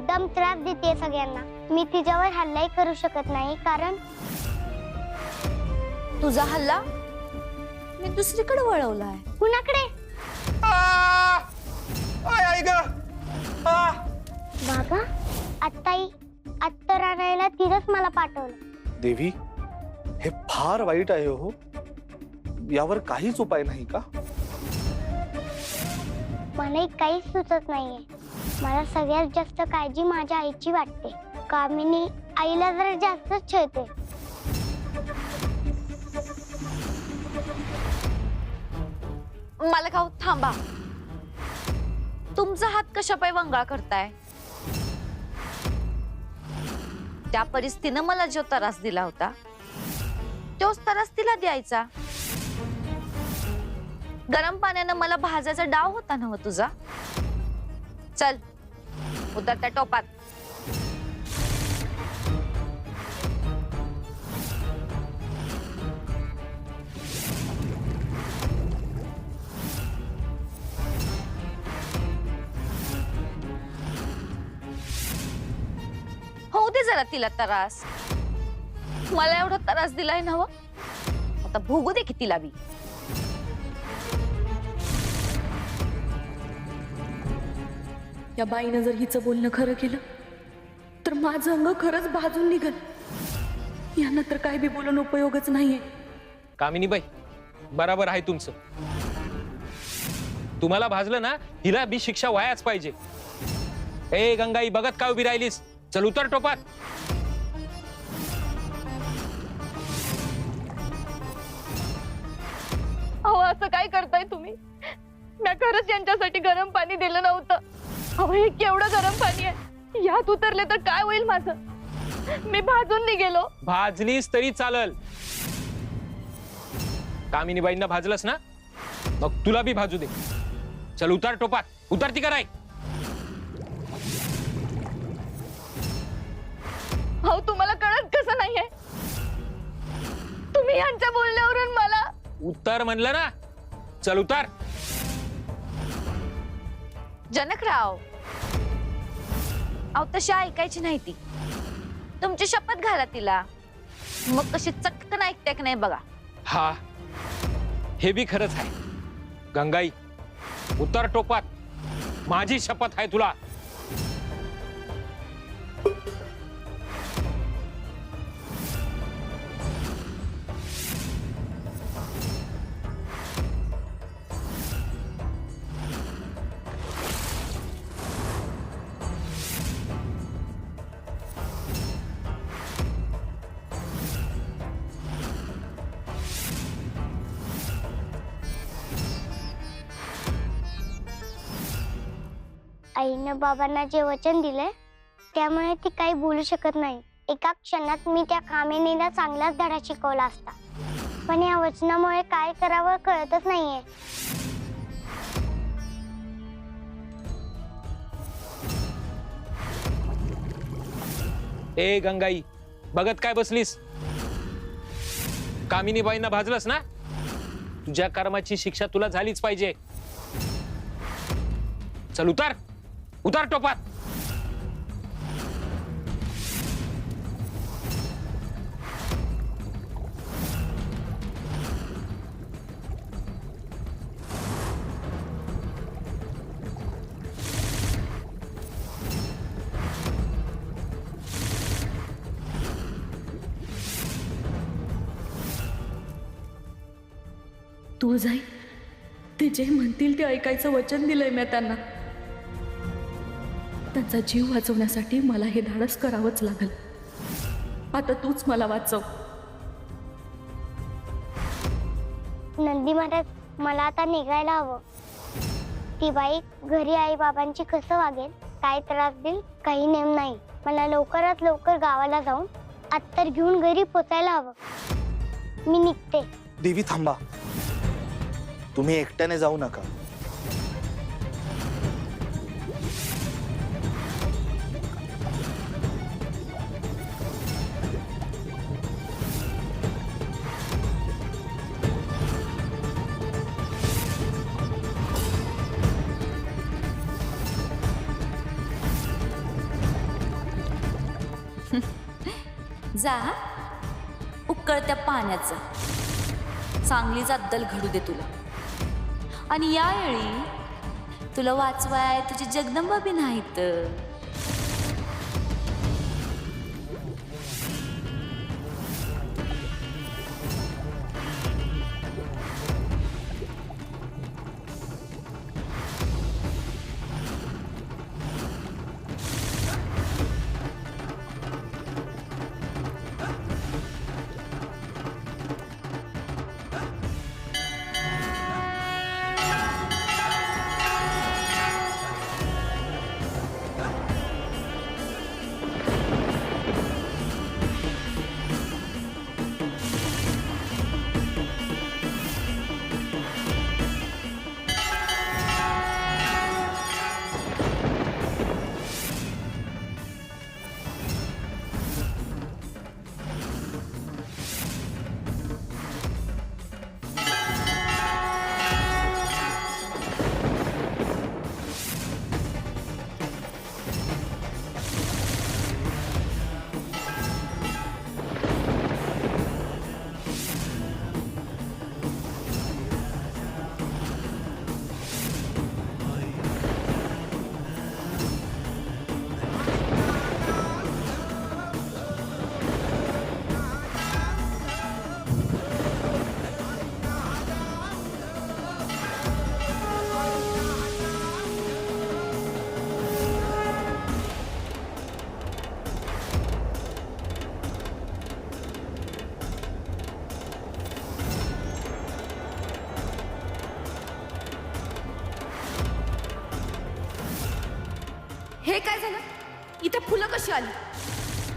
मुद्दाम त्रास देते सगळ्यांना. मी तिच्यावर हल्लाही करू शकत नाही, कारण तुझा हल्ला मी दुसरीकडे वळवलाय. कुणाकडे? बाबा, आत्ताही अत्तर आणायला तिनंच मला पाठवलं. देवी, हे फार वाईट आहे हो. यावर काहीच उपाय नाही का? मलाही काहीच सुचत नाहीये. मला सगळ्यात जास्त काळजी माझ्या आईची वाटते. कामिनी आईला जरा जास्तच छळते. मालकाव थांबा. तुमचा हात कशा पाय वंगाळ करताय? त्या परिस्थितीनं मला जो त्रास दिला होता तोच त्रास तिला द्यायचा. गरम पाण्यानं मला भाजायचा डाव होता ना तुझा. चल उतर त्या टोपात. होऊ दे जरा तिला त्रास. मला एवढा त्रास दिलाय ना हो, आता भोगू दे की तिला बी. या बाईनं जर हिचं बोलणं खरं केलं तर माझं अंग खरंच भाजून निघल. यांना तर काय बी बोलून उपयोगच नाहीये. कामिनी बाई, बराबर आहे तुमचं. तुम्हाला भाजलं ना, हिला बी शिक्षा व्हायच पाहिजे. ए गंगाई, बघत का उभी राहिलीस? चल उतर टोपात. अहो, असं काय करताय तुम्ही? मी खरंच यांच्यासाठी गरम पाणी दिलं नव्हतं. अहो, हे केवढं गरम पाणी आहे. यात उतरले तर काय होईल माझं? मी भाजून निघेलो. भाजलीस तरी चालल. कामिनी बाईंना भाजलंस ना, मग तुला बी भाजू दे. चल उतर टोपात. उतरती कराय. अहो, तुम्हाला कळत कसं नाहीये? तुम्ही यांच्या बोलण्यावरून मला. उतर म्हणलं ना. चल उतर. जनकराव, अहो तशी ऐकायची नाही ती. तुमची शपथ घाला तिला, मग कशी चटकन ऐकते की नाही बघा. हा, हे बी खरंच आहे. गंगाई, उतर टोपात. माझी शपथ आहे तुला. आईनं बाबांना जे वचन दिलंय त्यामुळे ती काही बोलू शकत नाही. एका क्षणात मी त्या कामिनीला चांगलाच धडा शिकवला असता, पण या वचनामुळे काय करावं कळतच नाहीये. ए गंगाई, बघत काय बसलीस? कामिनी बाईंना भाजलंस ना, तुझ्या कर्माची शिक्षा तुला झालीच पाहिजे. चल उतर. उतर टोपात. तू जाई, ते जे म्हणतील ते ऐकायचं वचन दिलंय मी त्यांना. त्यांचा जीव वाचवण्यासाठी मला हे धाडस करावंच लागल. आता तूच मला वाचव. नंदी महाराज, मला आता निघायला हवं. ती बाई घरी आई बाबांची कसं वागेल, काय त्रास देईल, काही नेम नाही. मला लवकरात लवकर गावाला जाऊन अत्तर घेऊन घरी पोचायला हवं. मी निघते. देवी थांबा, तुम्ही एकट्याने जाऊ नका. जा उकळत्या पाण्याचं चांगलीच अद्दल घडू दे तुला. आणि यावेळी तुला वाचवाय तुझी जगदंबा बी नाहीत. हे काय झालं? इथे फुलं कशी आली?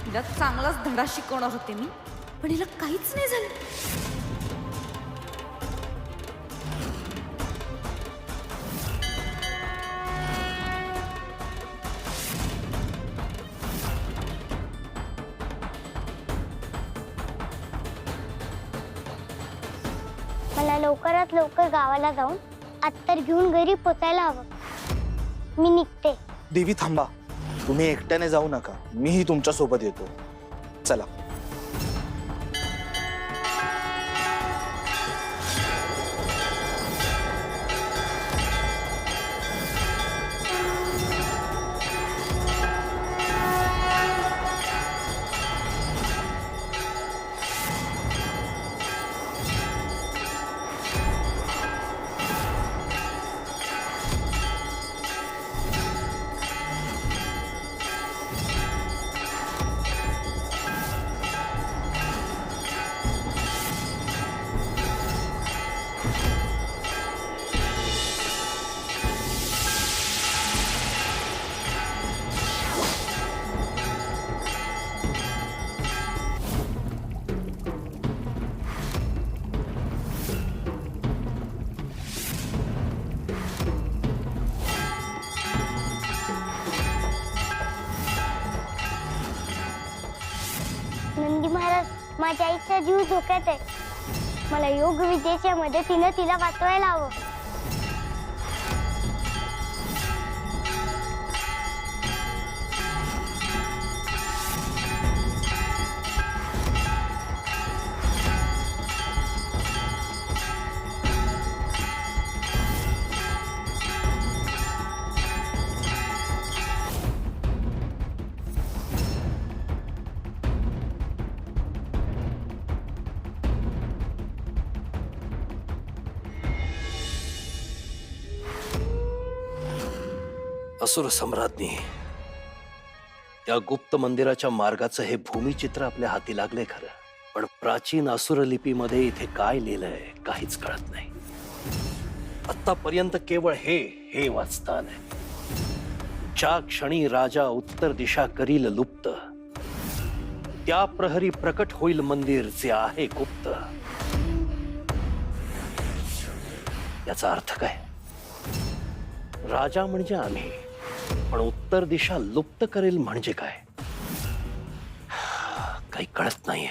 हिला चांगलाच धडा शिकवणार होते मी, पण हिला काहीच नाही झालं. मला लवकरात लवकर गावाला जाऊन अत्तर घेऊन घरी पोचायला हवं. मी निघते. देवी थांबा, तुम्ही एकट्याने जाऊ नका, मीही तुमच्या सोबत येतो. चला. नंदी महाराज, माझ्या आईचा जीव धोक्यात आहे. मला योग विद्येच्या मदतीने तिला वाचवायला हवं. असुर सम्राज्ञी, या गुप्त मंदिराच्या मार्गाचं हे भूमिचित्र आपल्या हाती लागले खरं, पण प्राचीन असुर लिपीमध्ये इथे काय लिहिलंय काहीच कळत नाही. आतापर्यंत केवळ हे वाचता आलंय. ज्या क्षणी राजा उत्तर दिशा करील लुप्त, त्या प्रहरी प्रकट होईल मंदिर जे आहे गुप्त. याचा अर्थ काय? राजा म्हणजे आम्ही, पण उत्तर दिशा लुप्त करेल म्हणजे काय? काही कळत नाहीये.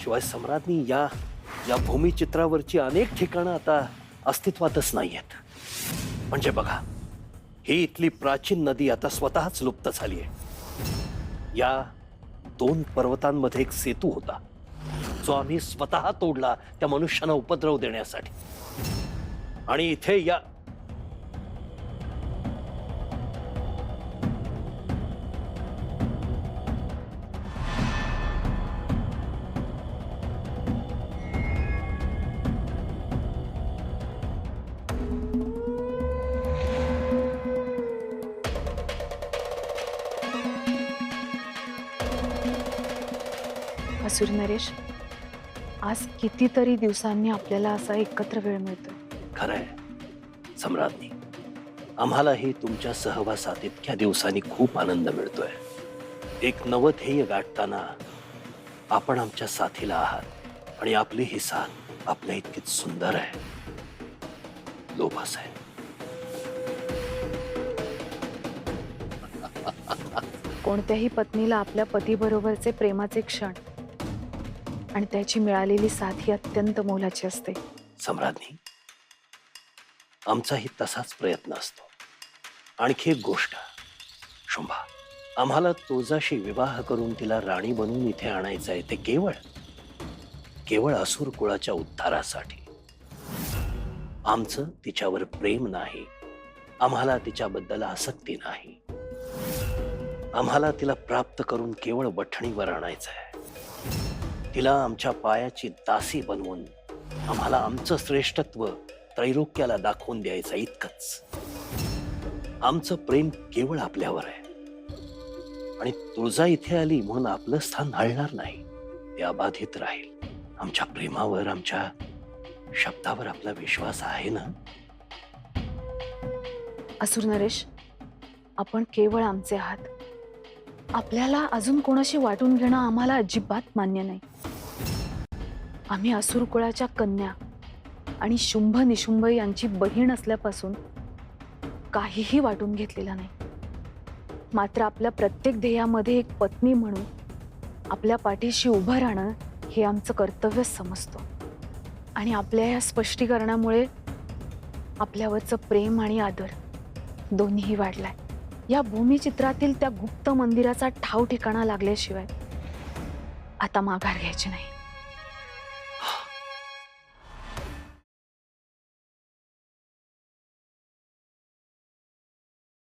शिवाय सम्राज्ञी, या भूमिचित्रावरची अनेक ठिकाणं आता अस्तित्वातच नाहीयेत. म्हणजे बघा, ही इथली प्राचीन नदी आता स्वतःच लुप्त झालीये. 2 पर्वतांमध्ये एक सेतू होता जो आम्ही स्वतः तोडला त्या मनुष्याला उपद्रव देण्यासाठी. आणि इथे या असुर नरेश, आज कितीतरी दिवसांनी आपल्याला असा एकत्र वेळ मिळतोय. खरंय सम्राज्ञी, आम्हालाही तुमच्या सहवासात इतक्या दिवसांनी खूप आनंद मिळतोय. एक नवं ध्येय गाठताना आपण आमच्या साथीला आहात आणि आपली ही साथ आपल्या इतकीच सुंदर आहे, लोभस आहे. कोणत्याही पत्नीला आपल्या पतीबरोबरचे प्रेमाचे क्षण आणि त्याची मिळालेली साथ ही अत्यंत मोलाची असते. सम्राज्ञी, आमचाही तसाच प्रयत्न असतो. आणखी एक गोष्ट, शुंभा, आम्हाला तुळजाशी विवाह करून तिला राणी बनवून इथे आणायचं आहे, ते केवळ असुर कुळाच्या उद्धारासाठी. आमचं तिच्यावर प्रेम नाही, आम्हाला तिच्याबद्दल आसक्ती नाही. आम्हाला तिला प्राप्त करून केवळ वठणीवर आणायचं आहे. तिला आमच्या पायाची दासी बनवून आम्हाला आमचं श्रेष्ठत्व त्रैलोक्याला दाखवून द्यायचं, इतकंच. आमचं प्रेम केवळ आपल्यावर आहे आणि तुळजा इथे आली म्हणून आपलं स्थान हलणार नाही, ते अबाधित राहील. आमच्या प्रेमावर, आमच्या शब्दावर आपला विश्वास आहे ना? असुर नरेश, आपण केवळ आमचे आहात. आपल्याला अजून कोणाशी वाटून घेणं आम्हाला अजिबात मान्य नाही. आम्ही असुर कुळाच्या कन्या आणि शुंभ निशुंभ यांची बहीण असल्यापासून काहीही वाटून घेतलेलं नाही. मात्र आपल्या प्रत्येक ध्येयामध्ये एक पत्नी म्हणून आपल्या पाठीशी उभं राहणं हे आमचं कर्तव्य समजतो. आणि आपल्या या स्पष्टीकरणामुळे आपल्यावरचं प्रेम आणि आदर दोन्हीही वाढलाय. या भूमिचित्रातील त्या गुप्त मंदिराचा ठाव ठिकाणा लागल्याशिवाय आता माघार घ्यायची नाही.